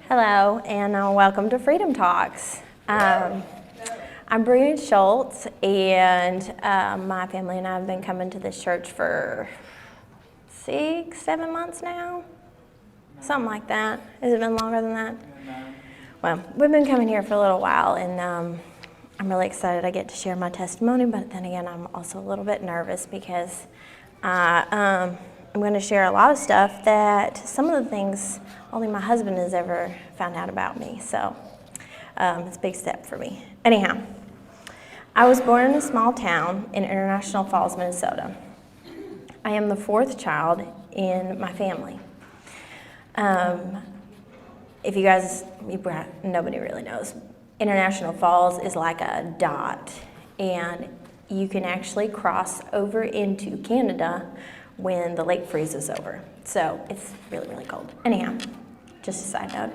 Hello, and welcome to Freedom Talks. I'm Bree Schultz, and my family and I have been coming to this church for 6-7 months now, something like that. Has it been longer than that? Well, we've been coming here for a little while, and I'm really excited I get to share my testimony, but then again, I'm also a little bit nervous because I'm going to share a lot of stuff that some of the things only my husband has ever found out about me, so it's a big step for me. Anyhow, I was born in a small town in International Falls, Minnesota. I am the fourth child in my family. If you guys, nobody really knows, International Falls is like a dot, and you can actually cross over into Canada when the lake freezes over. So it's really, really cold. Anyhow, just a side note.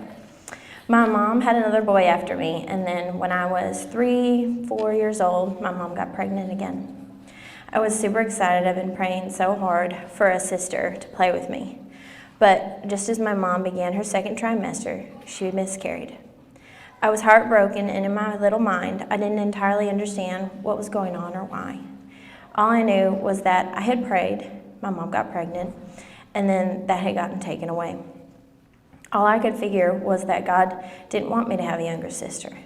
My mom had another boy after me, and then when I was 3-4 years old, my mom got pregnant again. I was super excited. I've been praying so hard for a sister to play with me. But just as my mom began her second trimester, she miscarried. I was heartbroken, and in my little mind, I didn't entirely understand what was going on or why. All I knew was that I had prayed, my mom got pregnant, and then that had gotten taken away. All I could figure was that God didn't want me to have a younger sister.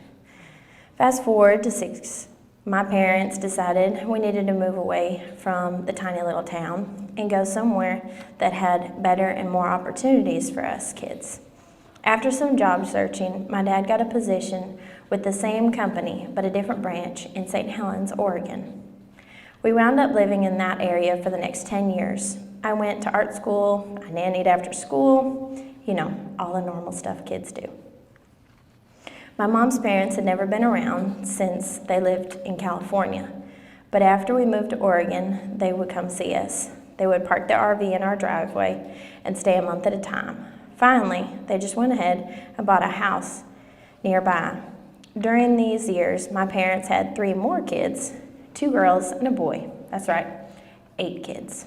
Fast forward to 6, my parents decided we needed to move away from the tiny little town and go somewhere that had better and more opportunities for us kids. After some job searching, my dad got a position with the same company, but a different branch in St. Helens, Oregon. We wound up living in that area for the next 10 years. I went to art school, I nannied after school, all the normal stuff kids do. My mom's parents had never been around since they lived in California, but after we moved to Oregon, they would come see us. They would park their RV in our driveway and stay a month at a time. Finally, they just went ahead and bought a house nearby. During these years, my parents had 3 more kids, 2 girls and a boy. That's right, 8 kids.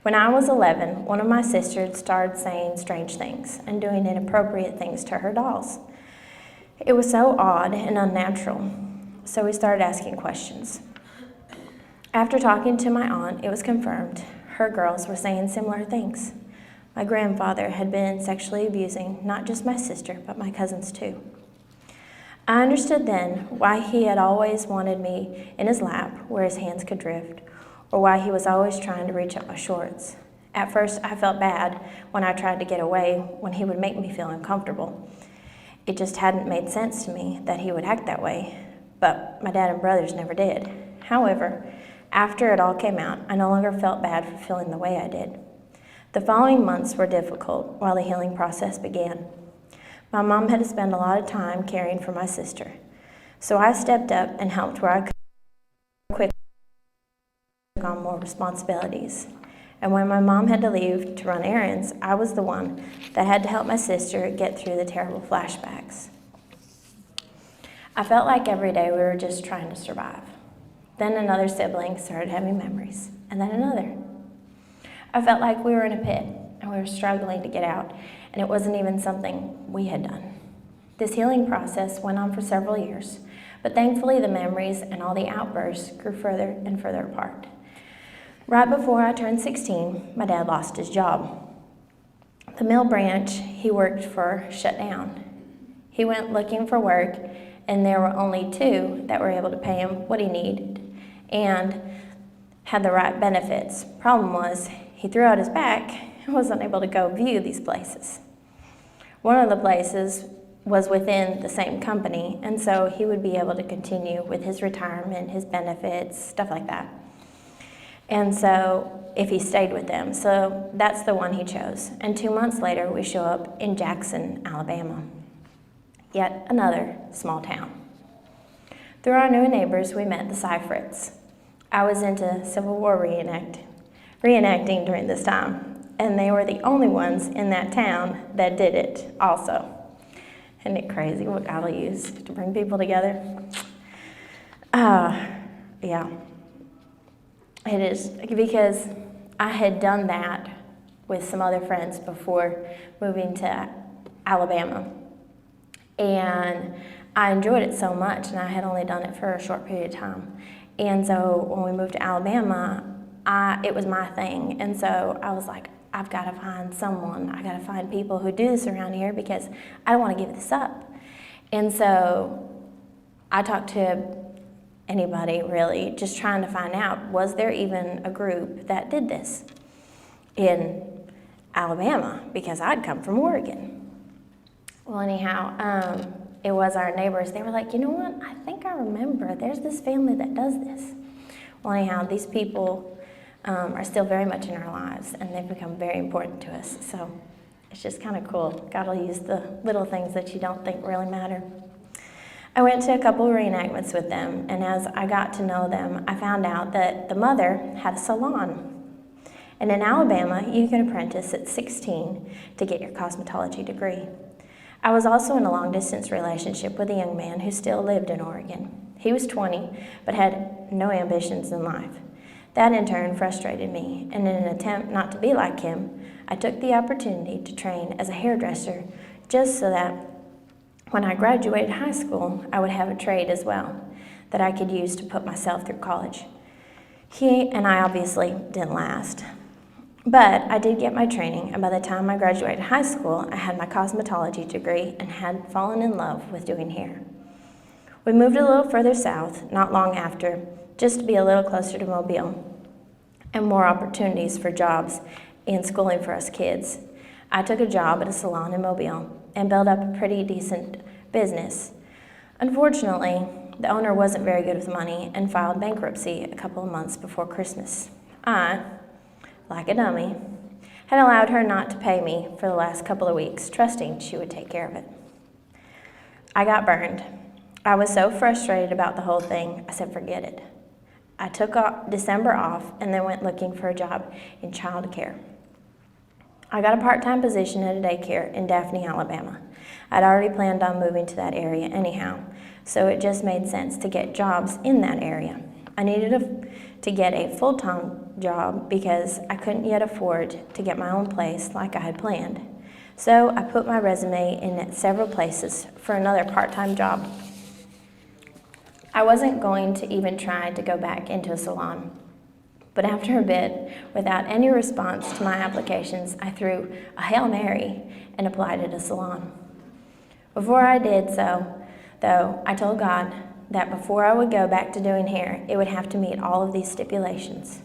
When I was 11, one of my sisters started saying strange things and doing inappropriate things to her dolls. It was so odd and unnatural, so we started asking questions. After talking to my aunt, it was confirmed her girls were saying similar things. My grandfather had been sexually abusing not just my sister, but my cousins too. I understood then why he had always wanted me in his lap where his hands could drift, or why he was always trying to reach up my shorts. At first, I felt bad when I tried to get away when he would make me feel uncomfortable. It just hadn't made sense to me that he would act that way, but my dad and brothers never did. However, after it all came out, I no longer felt bad for feeling the way I did. The following months were difficult while the healing process began. My mom had to spend a lot of time caring for my sister, so I stepped up and helped where I could. Quickly took on more responsibilities. And when my mom had to leave to run errands, I was the one that had to help my sister get through the terrible flashbacks. I felt like every day we were just trying to survive. Then another sibling started having memories, and then another. I felt like we were in a pit, and we were struggling to get out, and it wasn't even something we had done. This healing process went on for several years, but thankfully the memories and all the outbursts grew further and further apart. Right before I turned 16, my dad lost his job. The mill branch he worked for shut down. He went looking for work, and there were only 2 that were able to pay him what he needed and had the right benefits. Problem was, he threw out his back and wasn't able to go view these places. One of the places was within the same company, and so he would be able to continue with his retirement, his benefits, stuff like that. And so if he stayed with them, so that's the one he chose. And 2 months later, we show up in Jackson, Alabama, yet another small town. Through our new neighbors, we met the Seifrieds. I was into Civil War reenacting during this time, and they were the only ones in that town that did it also. Isn't it crazy what God will use to bring people together? Yeah. It is, because I had done that with some other friends before moving to Alabama. And I enjoyed it so much, and I had only done it for a short period of time. And so when we moved to Alabama, it was my thing. And so I was like, I've got to find someone. I got to find people who do this around here because I don't want to give this up. And so I talked to anybody really, just trying to find out, was there even a group that did this in Alabama? Because I'd come from Oregon. Well, anyhow, it was our neighbors. They were like, you know what? I think I remember. There's this family that does this. Well, anyhow, these people are still very much in our lives, and they've become very important to us. So it's just kind of cool. God will use the little things that you don't think really matter. I went to a couple of reenactments with them, and as I got to know them, I found out that the mother had a salon. And in Alabama, you can apprentice at 16 to get your cosmetology degree. I was also in a long-distance relationship with a young man who still lived in Oregon. He was 20, but had no ambitions in life. That in turn frustrated me, and in an attempt not to be like him, I took the opportunity to train as a hairdresser just so that when I graduated high school, I would have a trade as well that I could use to put myself through college. He and I obviously didn't last. But I did get my training, and by the time I graduated high school, I had my cosmetology degree and had fallen in love with doing hair. We moved a little further south not long after, just to be a little closer to Mobile, and more opportunities for jobs and schooling for us kids. I took a job at a salon in Mobile and built up a pretty decent business. Unfortunately, the owner wasn't very good with money and filed bankruptcy a couple of months before Christmas. I, like a dummy, had allowed her not to pay me for the last couple of weeks, trusting she would take care of it. I got burned. I was so frustrated about the whole thing, I said, forget it. I took December off and then went looking for a job in childcare. I got a part-time position at a daycare in Daphne, Alabama. I'd already planned on moving to that area anyhow, so it just made sense to get jobs in that area. I needed to get a full-time job because I couldn't yet afford to get my own place like I had planned. So I put my resume in at several places for another part-time job. I wasn't going to even try to go back into a salon. But after a bit, without any response to my applications, I threw a Hail Mary and applied at a salon. Before I did so, though, I told God that before I would go back to doing hair, it would have to meet all of these stipulations.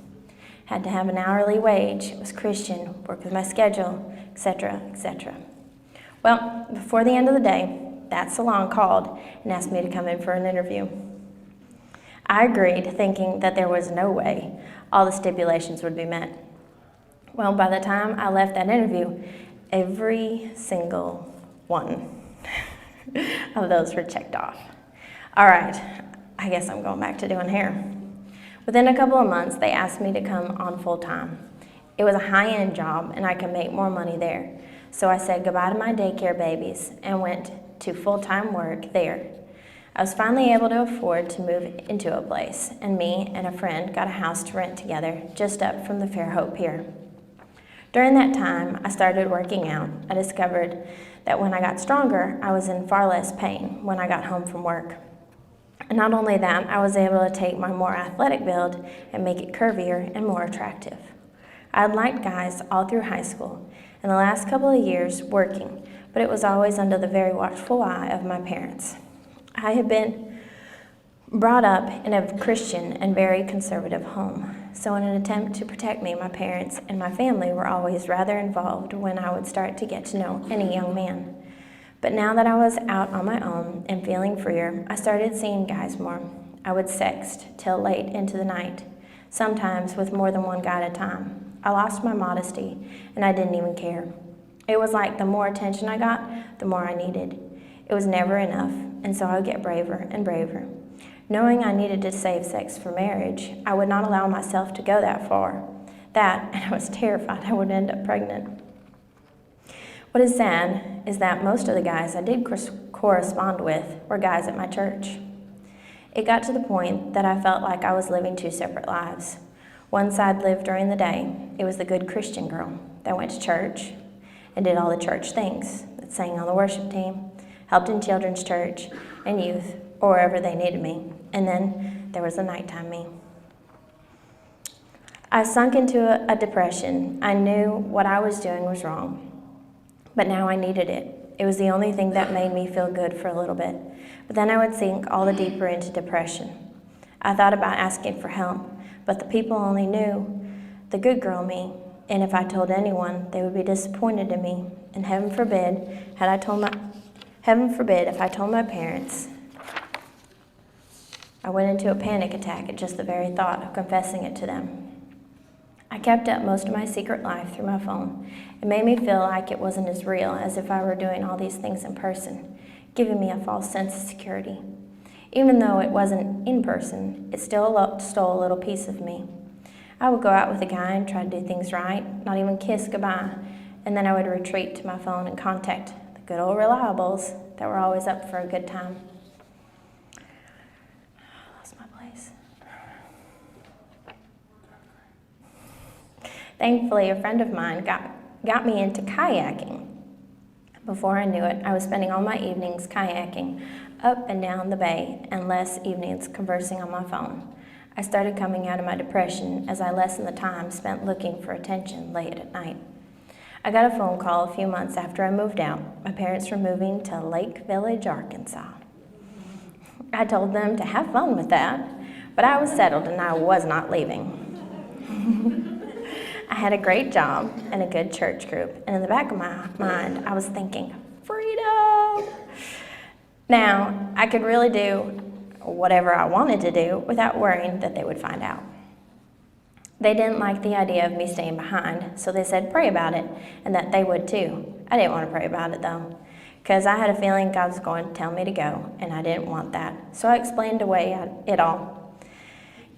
Had to have an hourly wage, was Christian, work with my schedule, etc., etc. Well, before the end of the day, that salon called and asked me to come in for an interview. I agreed, thinking that there was no way all the stipulations would be met. Well, by the time I left that interview, every single one of those were checked off. All right, I guess I'm going back to doing hair. Within a couple of months, they asked me to come on full time. It was a high-end job, and I could make more money there. So I said goodbye to my daycare babies and went to full-time work there. I was finally able to afford to move into a place, and me and a friend got a house to rent together just up from the Fairhope Pier. During that time, I started working out. I discovered that when I got stronger, I was in far less pain when I got home from work. And not only that, I was able to take my more athletic build and make it curvier and more attractive. I had liked guys all through high school and the last couple of years working, but it was always under the very watchful eye of my parents. I had been brought up in a Christian and very conservative home, so in an attempt to protect me, my parents and my family were always rather involved when I would start to get to know any young man. But now that I was out on my own and feeling freer, I started seeing guys more. I would sext till late into the night, sometimes with more than one guy at a time. I lost my modesty, and I didn't even care. It was like the more attention I got, the more I needed. It was never enough, and so I would get braver and braver. Knowing I needed to save sex for marriage, I would not allow myself to go that far. And I was terrified I would end up pregnant. What is sad is that most of the guys I did correspond with were guys at my church. It got to the point that I felt like I was living two separate lives. One side lived during the day. It was the good Christian girl that went to church and did all the church things, sang on the worship team, helped in children's church and youth, or wherever they needed me. And then there was the nighttime me. I sunk into a depression. I knew what I was doing was wrong, but now I needed it. It was the only thing that made me feel good for a little bit. But then I would sink all the deeper into depression. I thought about asking for help, but the people only knew the good girl me, and if I told anyone, they would be disappointed in me. And heaven forbid if I told my parents. I went into a panic attack at just the very thought of confessing it to them. I kept up most of my secret life through my phone. It made me feel like it wasn't as real as if I were doing all these things in person, giving me a false sense of security. Even though it wasn't in person, it still stole a little piece of me. I would go out with a guy and try to do things right, not even kiss goodbye, and then I would retreat to my phone and contact the good old reliables that were always up for a good time. I lost my place. Thankfully, a friend of mine got me into kayaking. Before I knew it, I was spending all my evenings kayaking up and down the bay and less evenings conversing on my phone. I started coming out of my depression as I lessened the time spent looking for attention late at night. I got a phone call a few months after I moved out. My parents were moving to Lake Village, Arkansas. I told them to have fun with that, but I was settled and I was not leaving. I had a great job and a good church group, and in the back of my mind, I was thinking, freedom! Now, I could really do whatever I wanted to do without worrying that they would find out. They didn't like the idea of me staying behind, so they said pray about it, and that they would too. I didn't want to pray about it though, because I had a feeling God was going to tell me to go, and I didn't want that. So I explained away it all.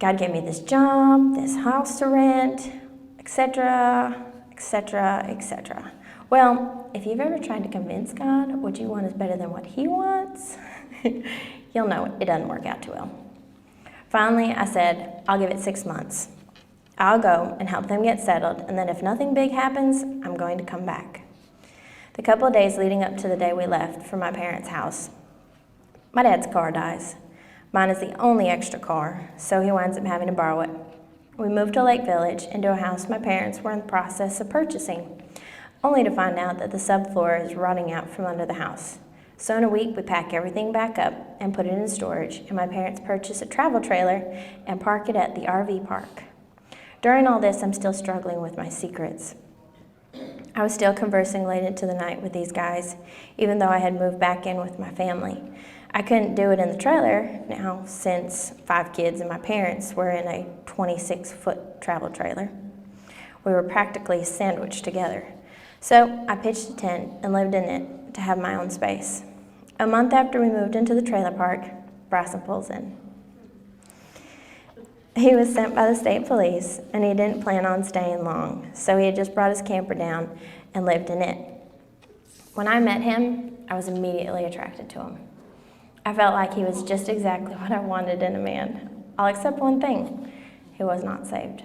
God gave me this job, this house to rent, etc., etc., etc. Well, if you've ever tried to convince God what you want is better than what He wants, you'll know it doesn't work out too well. Finally, I said, I'll give it 6 months. I'll go and help them get settled, and then if nothing big happens, I'm going to come back. The couple of days leading up to the day we left for my parents' house, my dad's car dies. Mine is the only extra car, so he winds up having to borrow it. We moved to Lake Village into a house my parents were in the process of purchasing, only to find out that the subfloor is rotting out from under the house. So in a week, we pack everything back up and put it in storage, and my parents purchase a travel trailer and park it at the RV park. During all this, I'm still struggling with my secrets. I was still conversing late into the night with these guys, even though I had moved back in with my family. I couldn't do it in the trailer now since 5 kids and my parents were in a 26-foot travel trailer. We were practically sandwiched together. So I pitched a tent and lived in it to have my own space. A month after we moved into the trailer park, Bryson pulls in. He was sent by the state police, and he didn't plan on staying long, so he had just brought his camper down and lived in it. When I met him, I was immediately attracted to him. I felt like he was just exactly what I wanted in a man, all except one thing: he was not saved.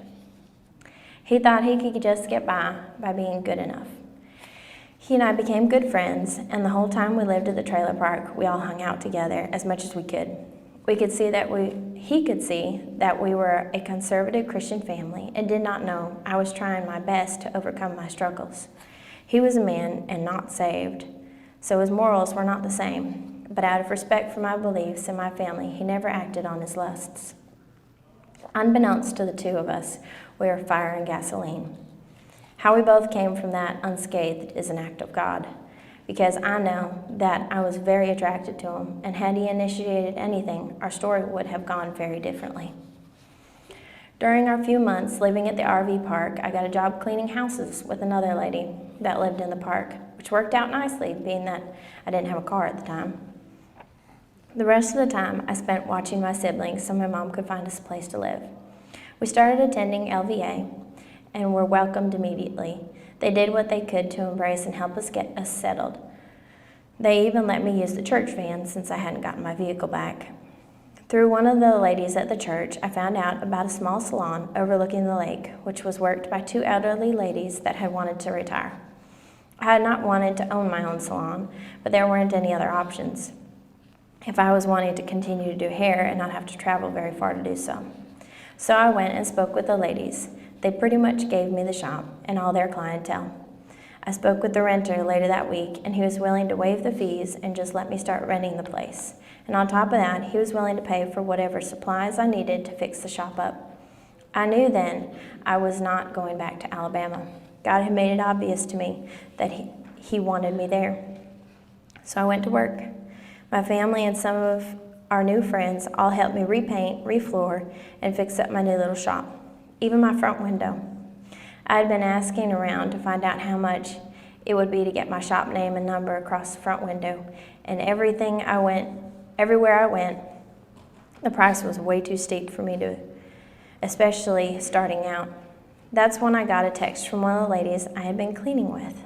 He thought he could just get by being good enough. He and I became good friends, and the whole time we lived at the trailer park, we all hung out together as much as we could. He could see that we were a conservative Christian family and did not know I was trying my best to overcome my struggles. He was a man and not saved, so his morals were not the same. But out of respect for my beliefs and my family, he never acted on his lusts. Unbeknownst to the two of us, we were fire and gasoline. How we both came from that unscathed is an act of God, because I know that I was very attracted to him, and had he initiated anything, our story would have gone very differently. During our few months living at the RV park, I got a job cleaning houses with another lady that lived in the park, which worked out nicely, being that I didn't have a car at the time. The rest of the time I spent watching my siblings so my mom could find us a place to live. We started attending LVA and were welcomed immediately. They did what they could to embrace and help us get us settled. They even let me use the church van since I hadn't gotten my vehicle back. Through one of the ladies at the church, I found out about a small salon overlooking the lake, which was worked by 2 elderly ladies that had wanted to retire. I had not wanted to own my own salon, but there weren't any other options if I was wanting to continue to do hair and not have to travel very far to do so. So I went and spoke with the ladies. They pretty much gave me the shop and all their clientele. I spoke with the renter later that week, and he was willing to waive the fees and just let me start renting the place. And on top of that, he was willing to pay for whatever supplies I needed to fix the shop up. I knew then I was not going back to Alabama. God had made it obvious to me that he wanted me there. So I went to work. My family and some of our new friends all helped me repaint, refloor, and fix up my new little shop, even my front window. I had been asking around to find out how much it would be to get my shop name and number across the front window, and everywhere I went, the price was way too steep for me to, especially starting out. That's when I got a text from one of the ladies I had been cleaning with.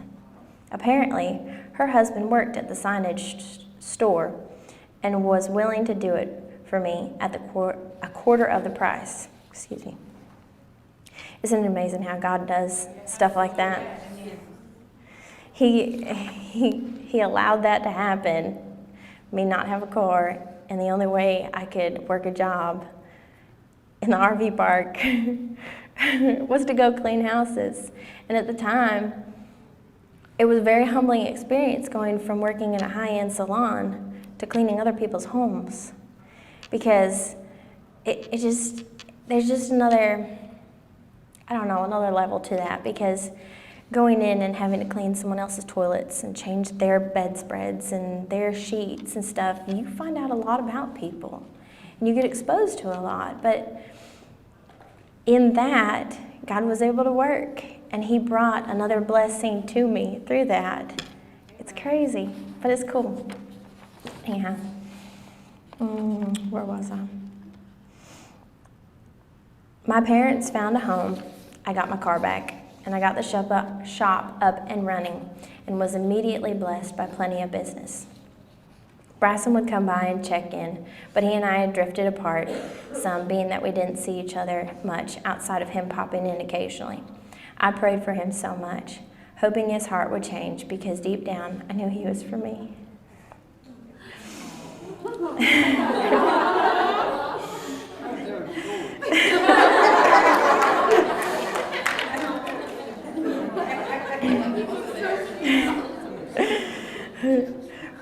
Apparently, her husband worked at the signage store and was willing to do it for me at a quarter of the price. Excuse me. Isn't it amazing how God does stuff like that? He allowed that to happen, me not have a car, and the only way I could work a job in the RV park was to go clean houses. And at the time, it was a very humbling experience going from working in a high-end salon to cleaning other people's homes, because there's just another level to that, because going in and having to clean someone else's toilets and change their bedspreads and their sheets and stuff, you find out a lot about people and you get exposed to a lot. But in that, God was able to work, and he brought another blessing to me through that. It's crazy, but it's cool. Anyhow, where was I? My parents found a home. I got my car back, and I got the shop up and running, and was immediately blessed by plenty of business. Bryson would come by and check in, but he and I had drifted apart some, being that we didn't see each other much outside of him popping in occasionally. I prayed for him so much, hoping his heart would change, because deep down I knew he was for me.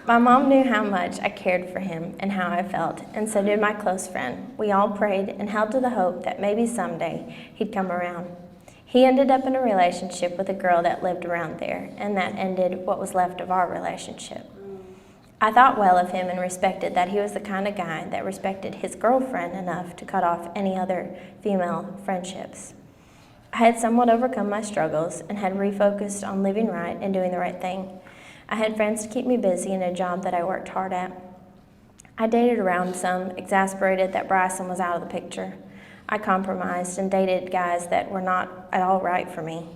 My mom knew how much I cared for him and how I felt, and so did my close friend. We all prayed and held to the hope that maybe someday he'd come around. He ended up in a relationship with a girl that lived around there, and that ended what was left of our relationship. I thought well of him and respected that he was the kind of guy that respected his girlfriend enough to cut off any other female friendships. I had somewhat overcome my struggles and had refocused on living right and doing the right thing. I had friends to keep me busy in a job that I worked hard at. I dated around some, exasperated that Bryson was out of the picture. I compromised and dated guys that were not at all right for me.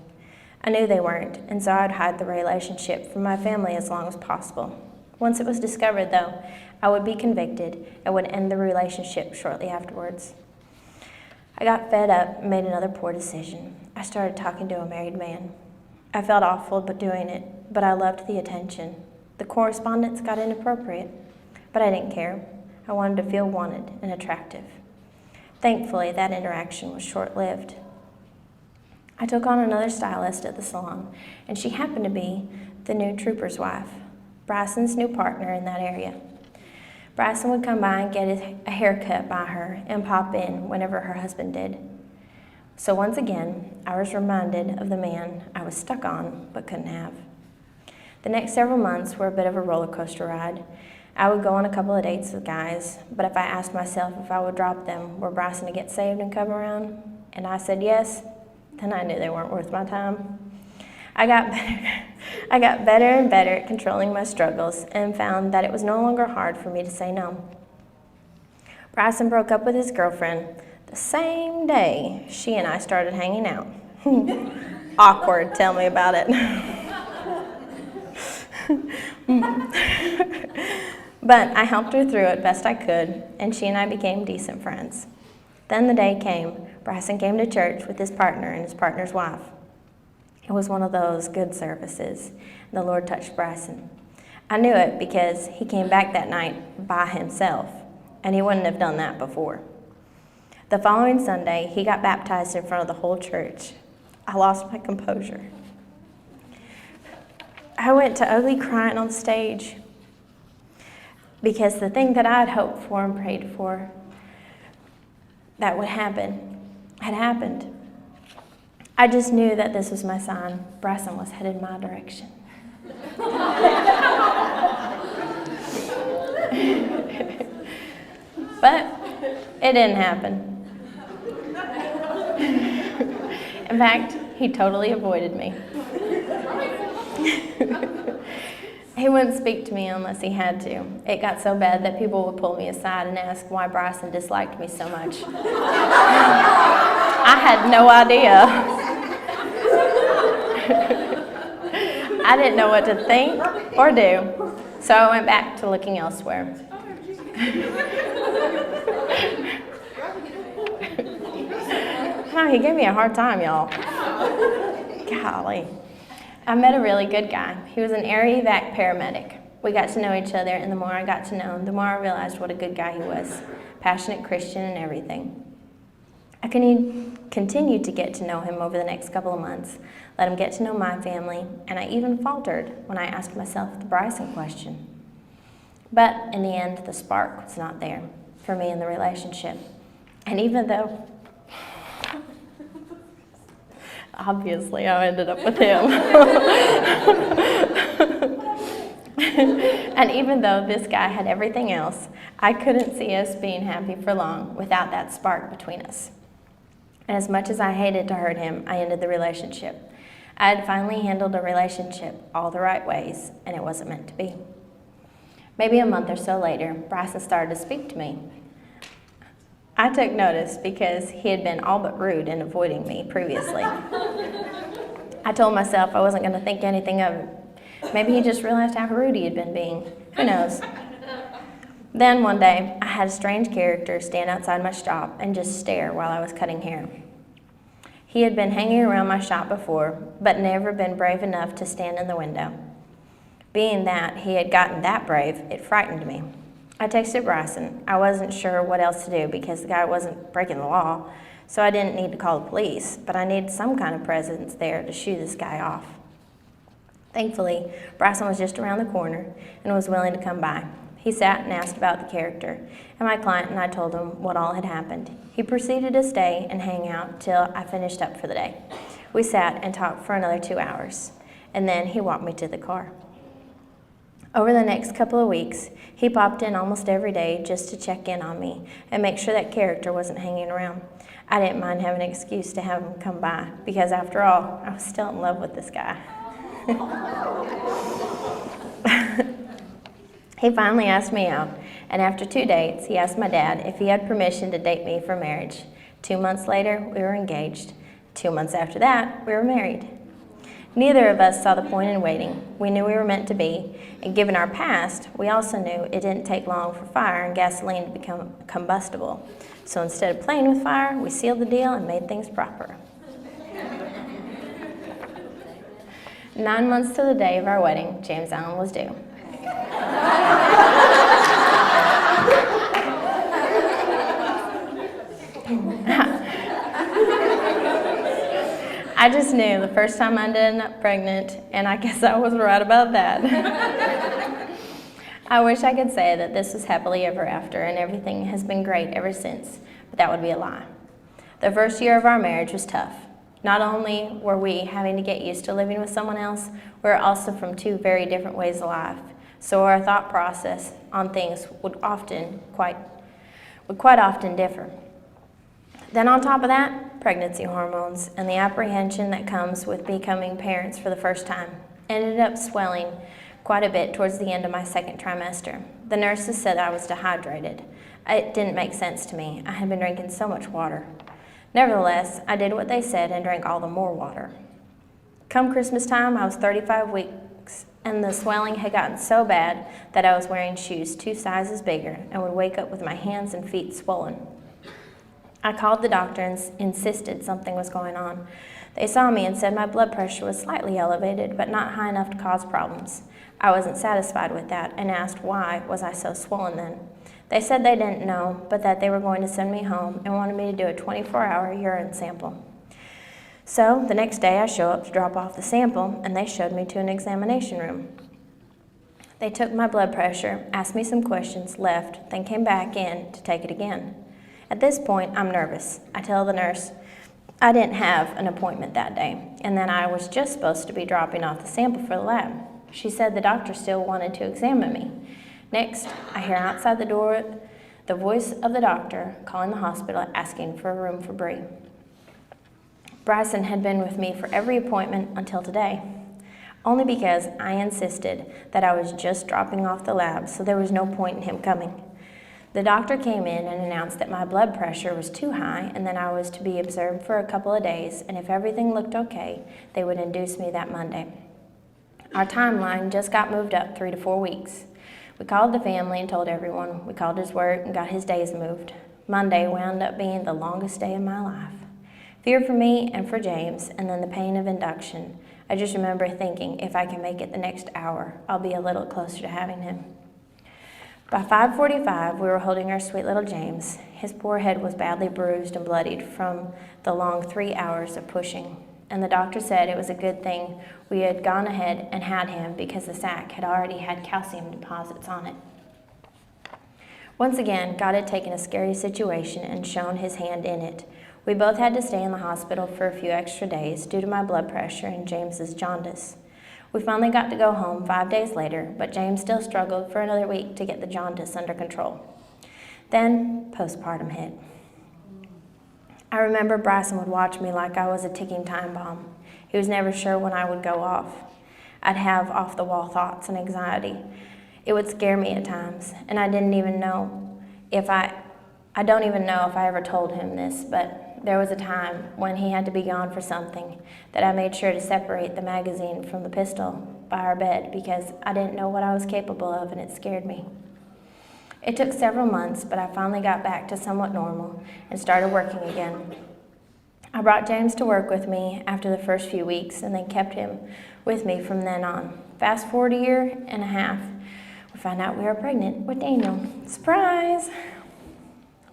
I knew they weren't, and so I'd hide the relationship from my family as long as possible. Once it was discovered, though, I would be convicted and would end the relationship shortly afterwards. I got fed up and made another poor decision. I started talking to a married man. I felt awful but doing it, but I loved the attention. The correspondence got inappropriate, but I didn't care. I wanted to feel wanted and attractive. Thankfully, that interaction was short-lived. I took on another stylist at the salon, and she happened to be the new trooper's wife, Bryson's new partner in that area. Bryson would come by and get a haircut by her and pop in whenever her husband did. So once again, I was reminded of the man I was stuck on but couldn't have. The next several months were a bit of a roller coaster ride. I would go on a couple of dates with guys, but if I asked myself if I would drop them, were Bryson to get saved and come around, and I said yes, then I knew they weren't worth my time. I got better and better at controlling my struggles and found that it was no longer hard for me to say no. Bryson broke up with his girlfriend the same day she and I started hanging out. Awkward, tell me about it. But I helped her through it best I could, and she and I became decent friends. Then the day came. Bryson came to church with his partner and his partner's wife. It was one of those good services. The Lord touched Bryson. I knew it because he came back that night by himself, and he wouldn't have done that before. The following Sunday, he got baptized in front of the whole church. I lost my composure. I went to ugly crying on stage because the thing that I had hoped for and prayed for that would happen had happened. I just knew that this was my sign. Bryson was headed my direction. But it didn't happen. In fact, he totally avoided me. He wouldn't speak to me unless he had to. It got so bad that people would pull me aside and ask why Bryson disliked me so much. I had no idea. I didn't know what to think or do, so I went back to looking elsewhere. Oh, he gave me a hard time, y'all. Golly. I met a really good guy. He was an area evac paramedic. We got to know each other, and the more I got to know him, the more I realized what a good guy he was. Passionate Christian and everything. I continued to get to know him over the next couple of months, let him get to know my family, and I even faltered when I asked myself the Bryson question. But in the end, the spark was not there for me in the relationship. And even though obviously, I ended up with him. And even though this guy had everything else, I couldn't see us being happy for long without that spark between us. And as much as I hated to hurt him, I ended the relationship. I had finally handled a relationship all the right ways, and it wasn't meant to be. Maybe a month or so later, Bryson started to speak to me. I took notice because he had been all but rude in avoiding me previously. I told myself I wasn't going to think anything of it. Maybe he just realized how rude he had been being. Who knows? Then one day, I had a strange character stand outside my shop and just stare while I was cutting hair. He had been hanging around my shop before, but never been brave enough to stand in the window. Being that he had gotten that brave, it frightened me. I texted Bryson. I wasn't sure what else to do because the guy wasn't breaking the law, so I didn't need to call the police, but I needed some kind of presence there to shoo this guy off. Thankfully, Bryson was just around the corner and was willing to come by. He sat and asked about the character, and my client and I told him what all had happened. He proceeded to stay and hang out till I finished up for the day. We sat and talked for another 2 hours, and then he walked me to the car. Over the next couple of weeks, he popped in almost every day just to check in on me and make sure that character wasn't hanging around. I didn't mind having an excuse to have him come by because, after all, I was still in love with this guy. He finally asked me out, and after 2 dates, he asked my dad if he had permission to date me for marriage. 2 months later, we were engaged. 2 months after that, we were married. Neither of us saw the point in waiting. We knew we were meant to be, and given our past, we also knew it didn't take long for fire and gasoline to become combustible. So instead of playing with fire, we sealed the deal and made things proper. 9 months to the day of our wedding, James Allen was due. I just knew the first time I ended up pregnant, and I guess I was right about that. I wish I could say that this was happily ever after and everything has been great ever since, but that would be a lie. The first year of our marriage was tough. Not only were we having to get used to living with someone else, we were also from two very different ways of life, so our thought process on things would quite often differ. Then on top of that, pregnancy hormones and the apprehension that comes with becoming parents for the first time ended up swelling quite a bit towards the end of my second trimester. The nurses said I was dehydrated. It didn't make sense to me. I had been drinking so much water. Nevertheless, I did what they said and drank all the more water. Come Christmas time, I was 35 weeks, and the swelling had gotten so bad that I was wearing shoes 2 sizes bigger and would wake up with my hands and feet swollen. I called the doctor and insisted something was going on. They saw me and said my blood pressure was slightly elevated, but not high enough to cause problems. I wasn't satisfied with that and asked why was I so swollen then. They said they didn't know, but that they were going to send me home and wanted me to do a 24-hour urine sample. So the next day I show up to drop off the sample, and they showed me to an examination room. They took my blood pressure, asked me some questions, left, then came back in to take it again. At this point, I'm nervous. I tell the nurse I didn't have an appointment that day, and that I was just supposed to be dropping off the sample for the lab. She said the doctor still wanted to examine me. Next, I hear outside the door the voice of the doctor calling the hospital asking for a room for Bree. Bryson had been with me for every appointment until today, only because I insisted that I was just dropping off the lab, so there was no point in him coming. The doctor came in and announced that my blood pressure was too high and that I was to be observed for a couple of days, and if everything looked okay, they would induce me that Monday. Our timeline just got moved up 3 to 4 weeks. We called the family and told everyone. We called his work and got his days moved. Monday wound up being the longest day of my life. Fear for me and for James, and then the pain of induction. I just remember thinking, if I can make it the next hour, I'll be a little closer to having him. By 5:45, we were holding our sweet little James. His poor head was badly bruised and bloodied from the long 3 hours of pushing, and the doctor said it was a good thing we had gone ahead and had him because the sac had already had calcium deposits on it. Once again, God had taken a scary situation and shown his hand in it. We both had to stay in the hospital for a few extra days due to my blood pressure and James's jaundice. We finally got to go home 5 days later, but James still struggled for another week to get the jaundice under control. Then, postpartum hit. I remember Bryson would watch me like I was a ticking time bomb. He was never sure when I would go off. I'd have off-the-wall thoughts and anxiety. It would scare me at times, and I don't even know if I ever told him this, but there was a time when he had to be gone for something that I made sure to separate the magazine from the pistol by our bed because I didn't know what I was capable of, and it scared me. It took several months, but I finally got back to somewhat normal and started working again. I brought James to work with me after the first few weeks and then kept him with me from then on. Fast forward a year and a half, we found out we were pregnant with Daniel. Surprise!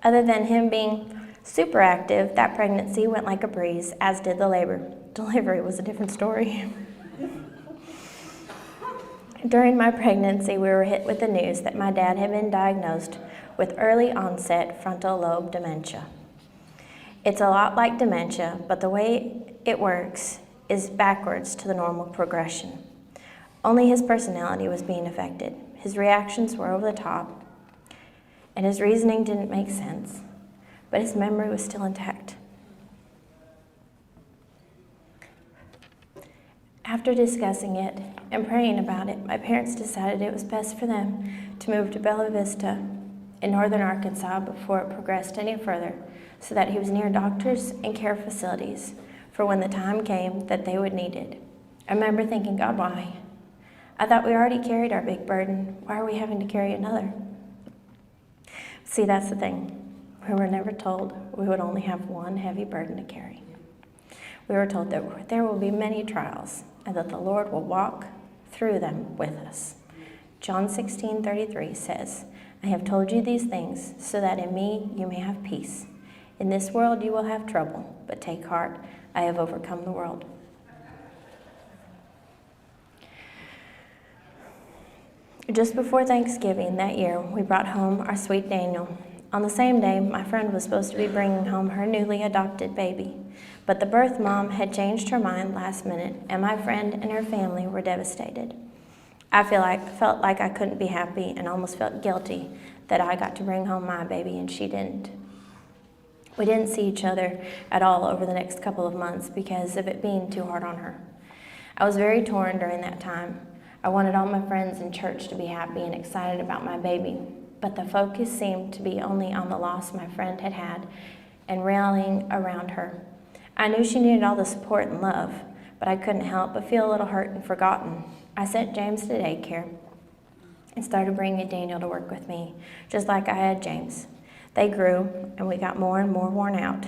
Other than him being super active, that pregnancy went like a breeze, as did the labor. Delivery was a different story. During my pregnancy, we were hit with the news that my dad had been diagnosed with early onset frontal lobe dementia. It's a lot like dementia, but the way it works is backwards to the normal progression. Only his personality was being affected. His reactions were over the top, and his reasoning didn't make sense, but his memory was still intact. After discussing it and praying about it, my parents decided it was best for them to move to Bella Vista in northern Arkansas before it progressed any further, so that he was near doctors and care facilities for when the time came that they would need it. I remember thinking, God, why? I thought we already carried our big burden. Why are we having to carry another? See, that's the thing. We were never told we would only have one heavy burden to carry. We were told that there will be many trials and that the Lord will walk through them with us. John 16:33 says, I have told you these things so that in me you may have peace. In this world you will have trouble, but take heart, I have overcome the world. Just before Thanksgiving that year, we brought home our sweet Daniel. On the same day, my friend was supposed to be bringing home her newly adopted baby, but the birth mom had changed her mind last minute, and my friend and her family were devastated. I felt like I couldn't be happy and almost felt guilty that I got to bring home my baby and she didn't. We didn't see each other at all over the next couple of months because of it being too hard on her. I was very torn during that time. I wanted all my friends in church to be happy and excited about my baby, but the focus seemed to be only on the loss my friend had had and rallying around her. I knew she needed all the support and love, but I couldn't help but feel a little hurt and forgotten. I sent James to daycare and started bringing Daniel to work with me, just like I had James. They grew, and we got more and more worn out.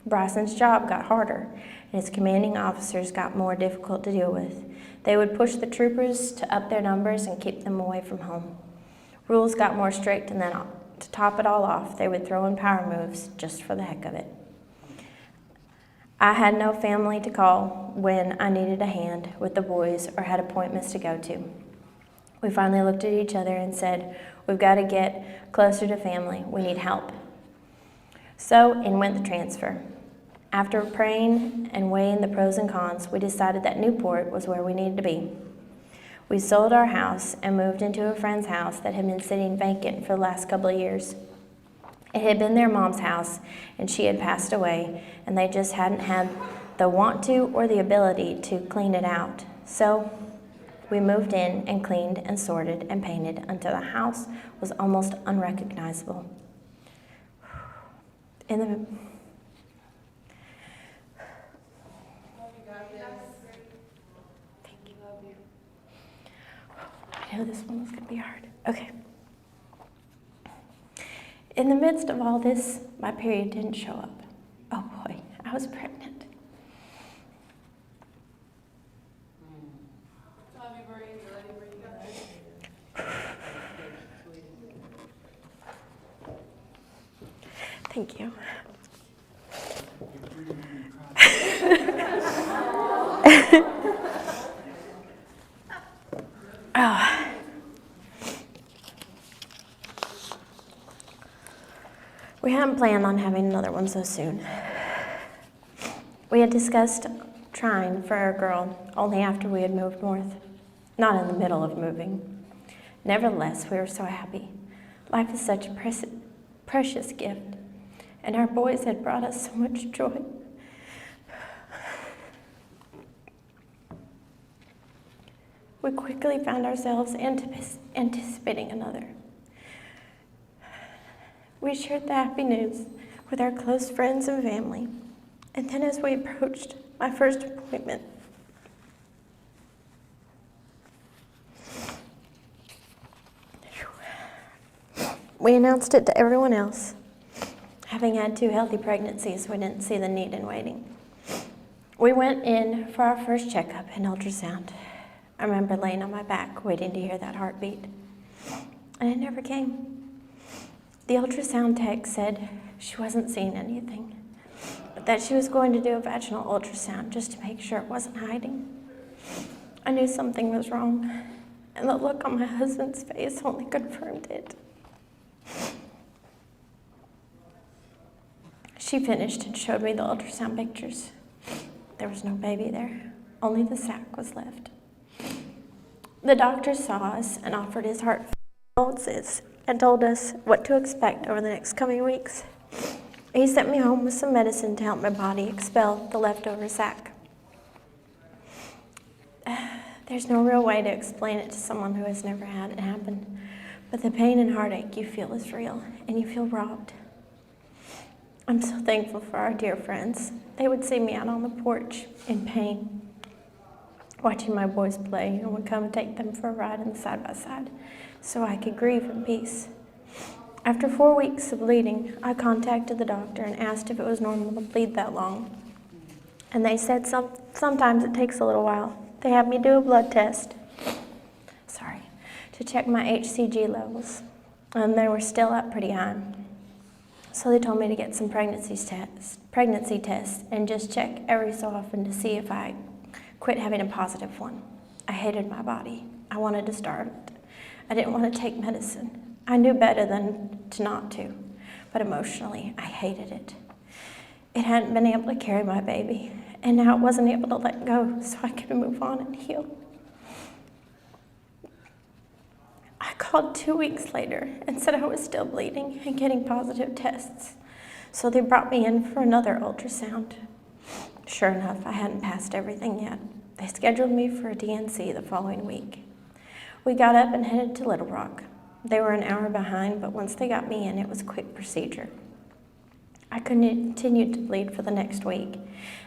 Bryson's job got harder. and his commanding officers got more difficult to deal with. They would push the troopers to up their numbers and keep them away from home. Rules got more strict, and then to top it all off, they would throw in power moves just for the heck of it. I had no family to call when I needed a hand with the boys or had appointments to go to. We finally looked at each other and said, "We've got to get closer to family. We need help." So in went the transfer. After praying and weighing the pros and cons, we decided that Newport was where we needed to be. We sold our house and moved into a friend's house that had been sitting vacant for the last couple of years. It had been their mom's house, and she had passed away, and they just hadn't had the want to or the ability to clean it out. So we moved in and cleaned and sorted and painted until the house was almost unrecognizable. Thank you. I know this one was going to be hard. Okay. In the midst of all this, my period didn't show up. Oh boy, I was pregnant. Thank you. Oh. We hadn't planned on having another one so soon. We had discussed trying for a girl only after we had moved north, not in the middle of moving. Nevertheless, we were so happy. Life is such a precious gift, and our boys had brought us so much joy. We quickly found ourselves anticipating another. We shared the happy news with our close friends and family, and then as we approached my first appointment, we announced it to everyone else. Having had 2 healthy pregnancies, we didn't see the need in waiting. We went in for our first checkup and ultrasound. I remember laying on my back waiting to hear that heartbeat, and it never came. The ultrasound tech said she wasn't seeing anything, but that she was going to do a vaginal ultrasound just to make sure it wasn't hiding. I knew something was wrong, and the look on my husband's face only confirmed it. She finished and showed me the ultrasound pictures. There was no baby there, only the sac was left. The doctor saw us and offered his heart condolences and told us what to expect over the next coming weeks. He sent me home with some medicine to help my body expel the leftover sac. There's no real way to explain it to someone who has never had it happen, but the pain and heartache you feel is real, and you feel robbed. I'm so thankful for our dear friends. They would see me out on the porch in pain, watching my boys play, and would come and take them for a ride in the side-by-side so I could grieve in peace. After 4 weeks of bleeding, I contacted the doctor and asked if it was normal to bleed that long. And they said sometimes it takes a little while. They had me do a blood test, to check my HCG levels, and they were still up pretty high. So they told me to get some pregnancy tests and just check every so often to see if I quit having a positive one. I hated my body. I wanted to starve it. I didn't want to take medicine. I knew better than to not to, but emotionally, I hated it. It hadn't been able to carry my baby, and now it wasn't able to let go so I could move on and heal. I called 2 weeks later and said I was still bleeding and getting positive tests, so they brought me in for another ultrasound. Sure enough, I hadn't passed everything yet. They scheduled me for a DNC the following week. We got up and headed to Little Rock. They were an hour behind, but once they got me in, it was a quick procedure. I continued to bleed for the next week.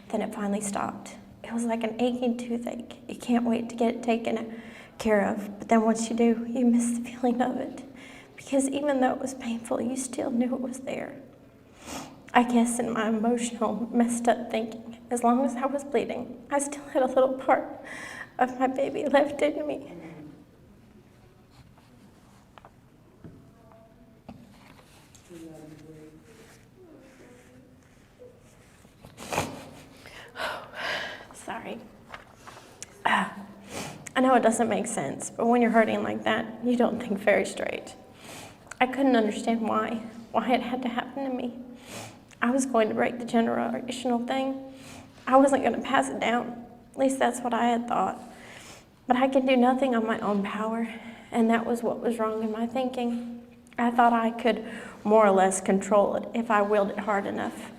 Then it finally stopped. It was like an aching toothache. You can't wait to get it taken care of, but then once you do, you miss the feeling of it. Because even though it was painful, you still knew it was there. I guess in my emotional, messed up thinking, as long as I was bleeding, I still had a little part of my baby left in me. Sorry. I know it doesn't make sense, but when you're hurting like that, you don't think very straight. I couldn't understand why it had to happen to me. I was going to break the generational thing. I wasn't going to pass it down. At least that's what I had thought. But I could do nothing on my own power, and that was what was wrong in my thinking. I thought I could more or less control it if I willed it hard enough.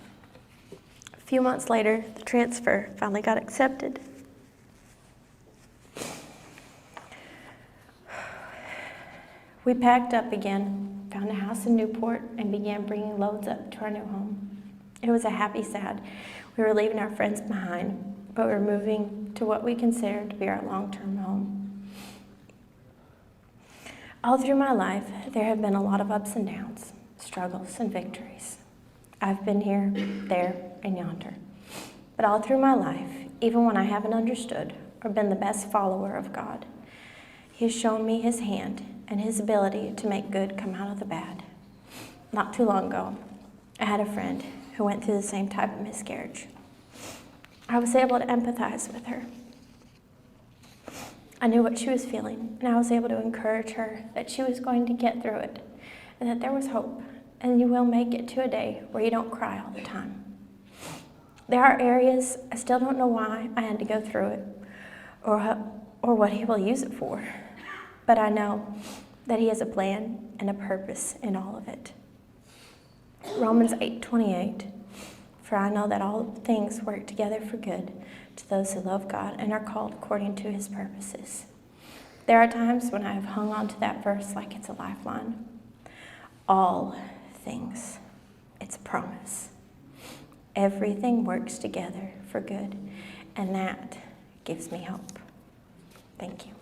A few months later, the transfer finally got accepted. We packed up again, found a house in Newport, and began bringing loads up to our new home. It was a happy sad. We were leaving our friends behind, but we were moving to what we considered to be our long-term home. All through my life, there have been a lot of ups and downs, struggles and victories. I've been here, there, and yonder. But all through my life, even when I haven't understood or been the best follower of God, He has shown me His hand and His ability to make good come out of the bad. Not too long ago, I had a friend who went through the same type of miscarriage. I was able to empathize with her. I knew what she was feeling, and I was able to encourage her that she was going to get through it, and that there was hope, and you will make it to a day where you don't cry all the time. There are areas I still don't know why I had to go through it, or what He will use it for, but I know that He has a plan and a purpose in all of it. Romans 8:28, for I know that all things work together for good to those who love God and are called according to His purposes. There are times when I have hung on to that verse like it's a lifeline. All things, it's a promise. Everything works together for good, and that gives me hope. Thank you.